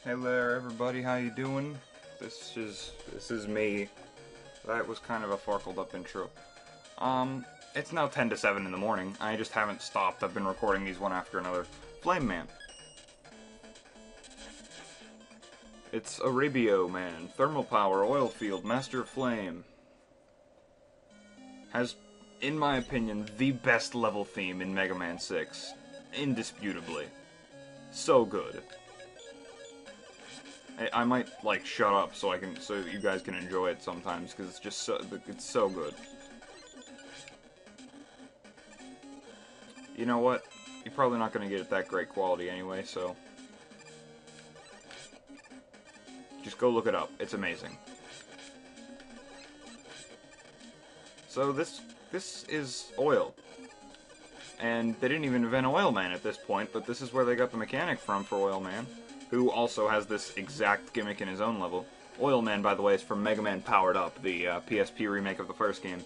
Hey there, everybody. How you doing? This is me. That was kind of a farkled up intro. It's now 10 to 7 in the morning. I just haven't stopped. I've been recording these one after another. Flame Man. It's Arabio Man. Thermal power, oil field, master of flame. Has, in my opinion, the best level theme in Mega Man 6. Indisputably. So good. I might, like, shut up so you guys can enjoy it sometimes, because it's just it's so good. You know what? You're probably not going to get it that great quality anyway, so just go look it up. It's amazing. So this is oil. And they didn't even invent Oil Man at this point, but this is where they got the mechanic from for Oil Man, who also has this exact gimmick in his own level. Oil Man, by the way, is from Mega Man Powered Up, the PSP remake of the first game.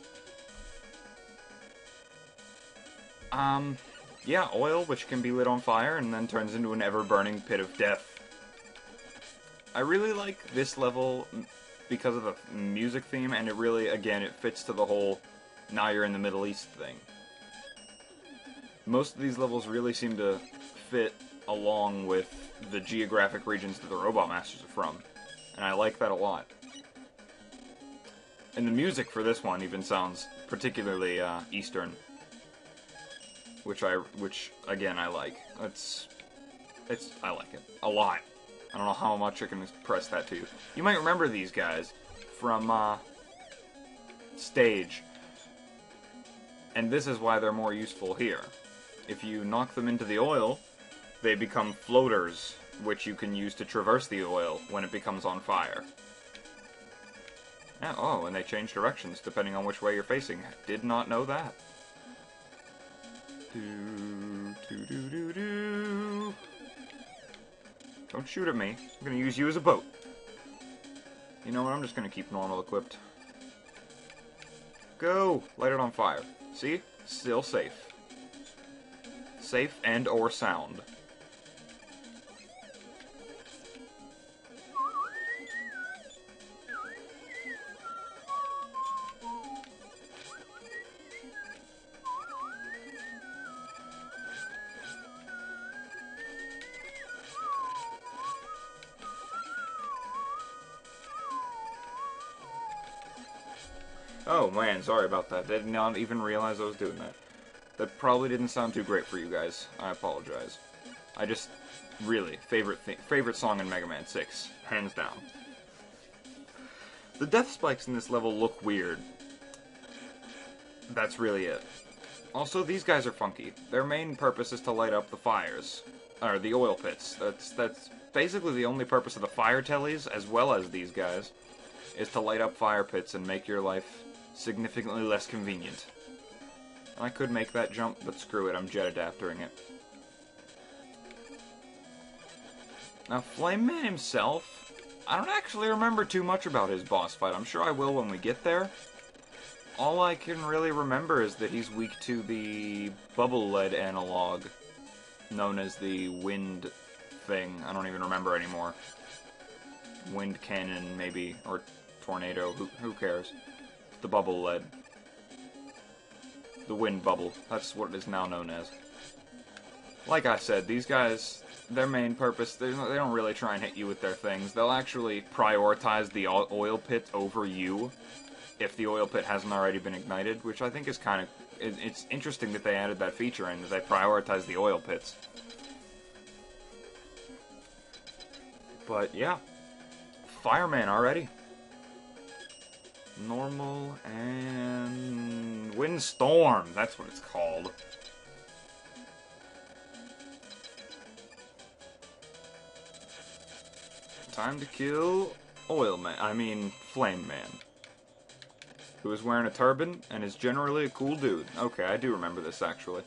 Yeah, oil, which can be lit on fire and then turns into an ever-burning pit of death. I really like this level because of the music theme, and it really, again, it fits to the whole now you're in the Middle East thing. Most of these levels really seem to fit along with the geographic regions that the Robot Masters are from, and I like that a lot. And the music for this one even sounds particularly Eastern, which again I like. I like it a lot. I don't know how much I can express that to you. You might remember these guys from Stage, and this is why they're more useful here. If you knock them into the oil, they become floaters, which you can use to traverse the oil when it becomes on fire. Yeah, oh, and they change directions depending on which way you're facing. Did not know that. Do. Don't shoot at me. I'm gonna use you as a boat. You know what? I'm just gonna keep normal equipped. Go! Light it on fire. See? Still safe. Safe and or sound. Oh man, sorry about that. Did not even realize I was doing that. That probably didn't sound too great for you guys. I apologize. I just, really, favorite song in Mega Man 6. Hands down. The death spikes in this level look weird. That's really it. Also, these guys are funky. Their main purpose is to light up the fires. Or the oil pits. That's basically the only purpose of the fire tellies, as well as these guys, is to light up fire pits and make your life significantly less convenient. I could make that jump, but screw it, I'm jet adaptering it. Now, Flame Man himself, I don't actually remember too much about his boss fight. I'm sure I will when we get there. All I can really remember is that he's weak to the bubble lead analog, known as the wind thing. I don't even remember anymore. Wind cannon, maybe, or tornado, who cares? The bubble lead. The wind bubble. That's what it is now known as. Like I said, these guys, their main purpose, they don't really try and hit you with their things. They'll actually prioritize the oil pit over you if the oil pit hasn't already been ignited, which I think is kind of... It's interesting that they added that feature in, that they prioritize the oil pits. But yeah. Fireman already. Normal and Windstorm, that's what it's called. Time to kill Flame Man. Who is wearing a turban and is generally a cool dude. Okay, I do remember this actually.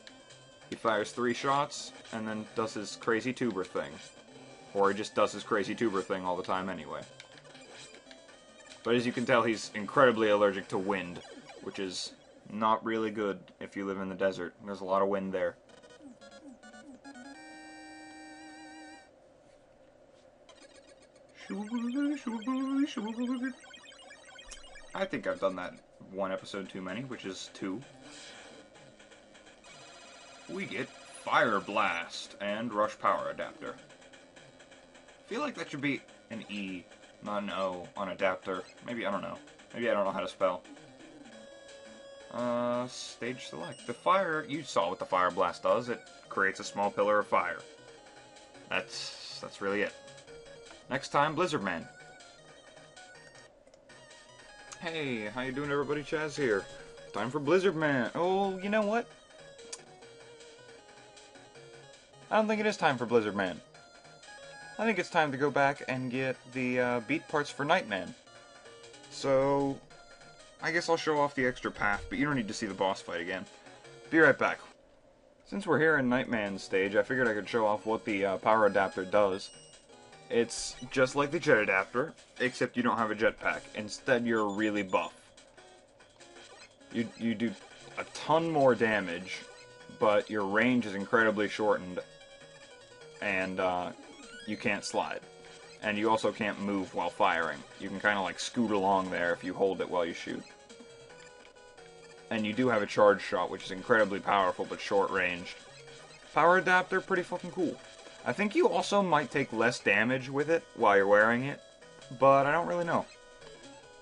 He fires 3 shots and then does his crazy tuber thing. Or he just does his crazy tuber thing all the time anyway. But as you can tell, he's incredibly allergic to wind, which is not really good if you live in the desert. There's a lot of wind there. I think I've done that one episode too many, which is 2. We get Fire Blast and Rush Power Adapter. I feel like that should be an E, not an O, on adapter. Maybe, I don't know. Maybe I don't know how to spell. Stage select. The fire, you saw what the Fire Blast does. It creates a small pillar of fire. That's really it. Next time, Blizzard Man. Hey, how you doing everybody? Chaz here. Time for Blizzard Man. Oh, you know what? I don't think it is time for Blizzard Man. I think it's time to go back and get the beat parts for Nightman. So, I guess I'll show off the extra path, but you don't need to see the boss fight again. Be right back. Since we're here in Nightman's stage, I figured I could show off what the power adapter does. It's just like the jet adapter, except you don't have a jetpack. Instead, you're really buff. You do a ton more damage, but your range is incredibly shortened, and you can't slide. And you also can't move while firing. You can kind of like scoot along there if you hold it while you shoot. And you do have a charge shot, which is incredibly powerful but short-ranged. Power adapter, pretty fucking cool. I think you also might take less damage with it while you're wearing it, but I don't really know.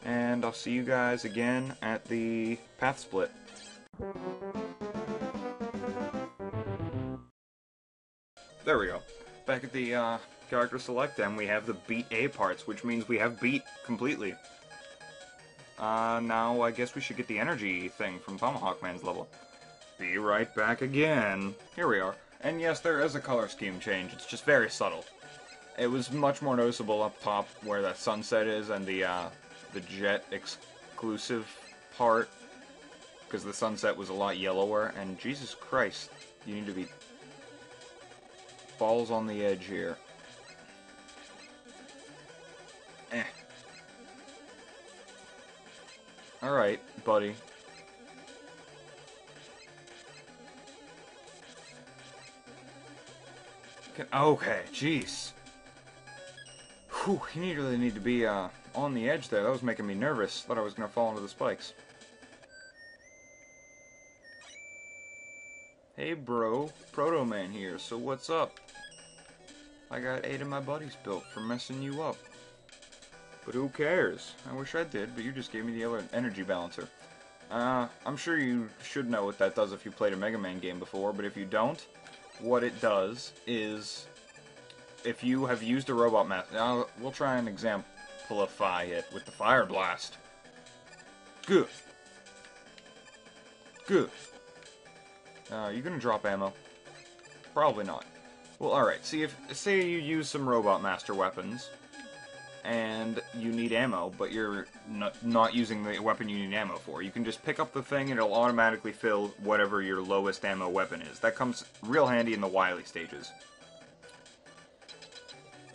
And I'll see you guys again at the path split. There we go. Back at the character select, and we have the beat A parts, which means we have beat completely. Now I guess we should get the energy thing from Tomahawk Man's level. Be right back again. Here we are. And yes, there is a color scheme change. It's just very subtle. It was much more noticeable up top where that sunset is and the jet exclusive part, because the sunset was a lot yellower. And Jesus Christ, you need to be balls on the edge here. Alright, buddy. Okay, jeez. Whew, you really need to be on the edge there. That was making me nervous. Thought I was going to fall into the spikes. Hey bro, Proto Man here, so what's up? I got 8 of my buddies built for messing you up. But who cares? I wish I did, but you just gave me the other energy balancer. I'm sure you should know what that does if you played a Mega Man game before, but if you don't, what it does is, if you have used a Robot Master, we'll try and exemplify it with the Fire Blast. Good. Good. You gonna drop ammo? Probably not. Well, alright, see if, say you use some Robot Master weapons, and you need ammo, but you're not using the weapon you need ammo for. You can just pick up the thing and it'll automatically fill whatever your lowest ammo weapon is. That comes real handy in the Wily stages.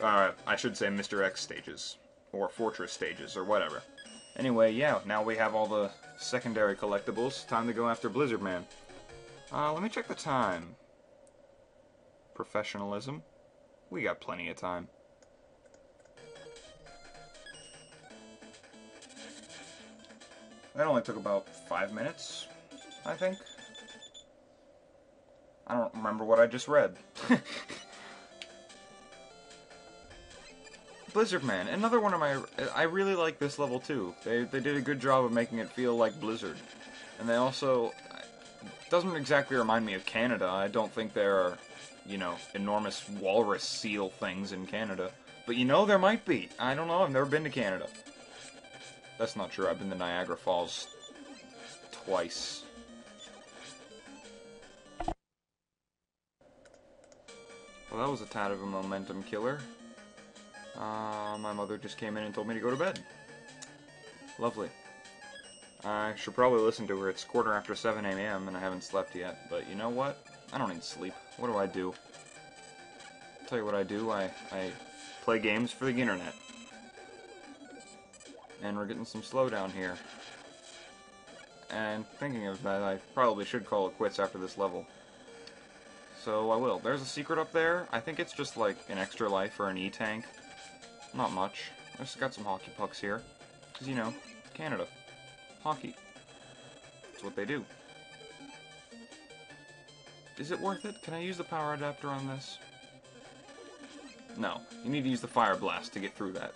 I should say Mr. X stages, or Fortress stages, or whatever. Anyway, yeah, now we have all the secondary collectibles. Time to go after Blizzard Man. Let me check the time. Professionalism. We got plenty of time. That only took about 5 minutes, I think. I don't remember what I just read. Blizzard Man, another one of my... I really like this level too. They did a good job of making it feel like Blizzard. And they also... It doesn't exactly remind me of Canada. I don't think there are, you know, enormous walrus seal things in Canada. But you know, there might be. I don't know, I've never been to Canada. That's not true. I've been to Niagara Falls twice. Well, that was a tad of a momentum killer. My mother just came in and told me to go to bed. Lovely. I should probably listen to her. It's 7:15 a.m. and I haven't slept yet. But you know what? I don't need sleep. What do? I'll tell you what I do. I play games for the internet. And we're getting some slowdown here. And thinking of that, I probably should call it quits after this level. So I will. There's a secret up there. I think it's just like an extra life or an E-tank. Not much. I just got some hockey pucks here. Because, you know, Canada. Hockey. That's what they do. Is it worth it? Can I use the power adapter on this? No. You need to use the fire blast to get through that.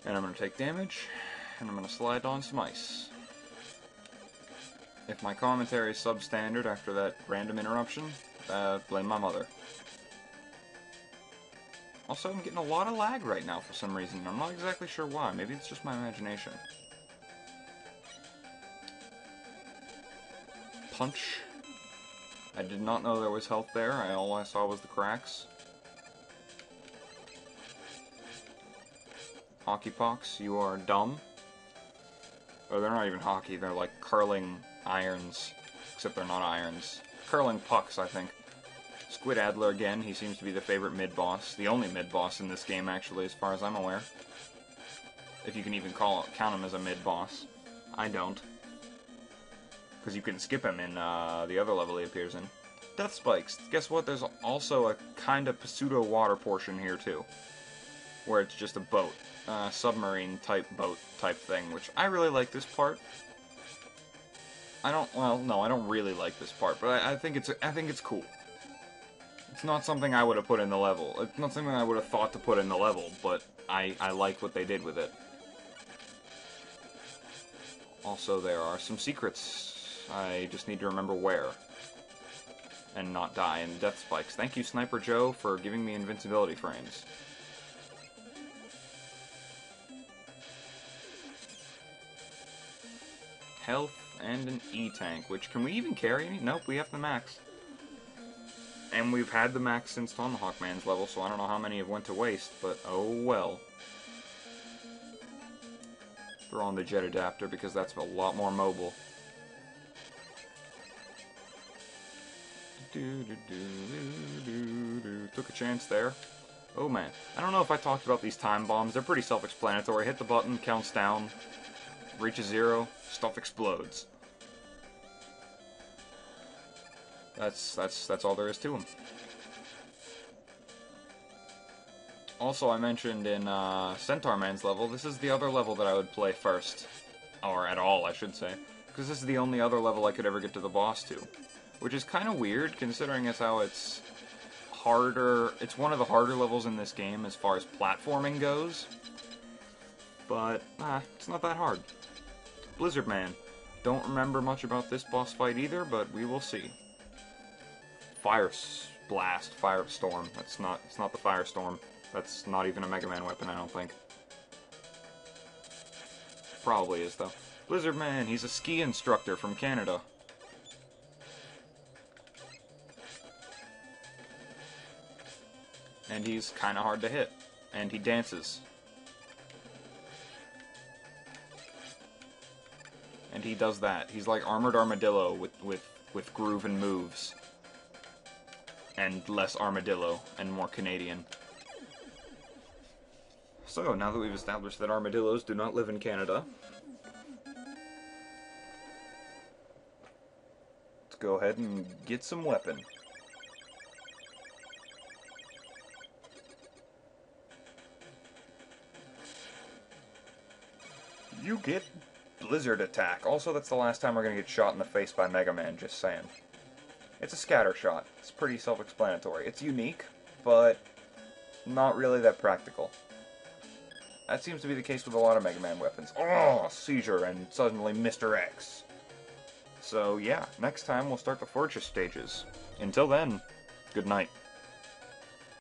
And I'm going to take damage, and I'm going to slide on some ice. If my commentary is substandard after that random interruption, blame my mother. Also, I'm getting a lot of lag right now for some reason. I'm not exactly sure why. Maybe it's just my imagination. Punch. I did not know there was health there. All I saw was the cracks. Hockey pucks, you are dumb. Oh, they're not even hockey. They're like curling irons. Except they're not irons. Curling pucks, I think. Squid Adler again. He seems to be the favorite mid-boss. The only mid-boss in this game, actually, as far as I'm aware. If you can even count him as a mid-boss. I don't. Because you can skip him in the other level he appears in. Death Spikes. Guess what? There's also a kind of pseudo-water portion here, too. Where it's just a boat. Submarine-type boat type thing, which I really like this part. I don't really like this part, but I think it's cool. It's not something I would have put in the level. It's not something I would have thought to put in the level, but I like what they did with it. Also, there are some secrets. I just need to remember where. And not die in Death Spikes. Thank you, Sniper Joe, for giving me invincibility frames. Health and an E-tank, which, can we even carry any? Nope, we have the max. And we've had the max since Tomahawk Man's level, so I don't know how many have went to waste, but oh well. Throw on the jet adapter, because that's a lot more mobile. Took a chance there. Oh man. I don't know if I talked about these time bombs. They're pretty self-explanatory. Hit the button, counts down, reaches 0, stuff explodes. That's all there is to them. Also, I mentioned in Centaur Man's level, this is the other level that I would play first. Or at all, I should say. Because this is the only other level I could ever get to the boss to. Which is kind of weird, considering as how it's harder. It's one of the harder levels in this game as far as platforming goes. But, it's not that hard. Blizzard Man. Don't remember much about this boss fight either, but we will see. Fire Blast, Firestorm. It's not the Firestorm. That's not even a Mega Man weapon, I don't think. Probably is, though. Blizzard Man, he's a ski instructor from Canada. And he's kind of hard to hit. And he dances. And he does that. He's like Armored Armadillo with groove and moves. And less armadillo, and more Canadian. So, now that we've established that armadillos do not live in Canada, let's go ahead and get some weapon. You get Blizzard Attack. Also, that's the last time we're going to get shot in the face by Mega Man, just saying. It's a scatter shot. It's pretty self-explanatory. It's unique, but not really that practical. That seems to be the case with a lot of Mega Man weapons. Oh, seizure, and suddenly Mr. X. So yeah, next time we'll start the Fortress stages. Until then, good night.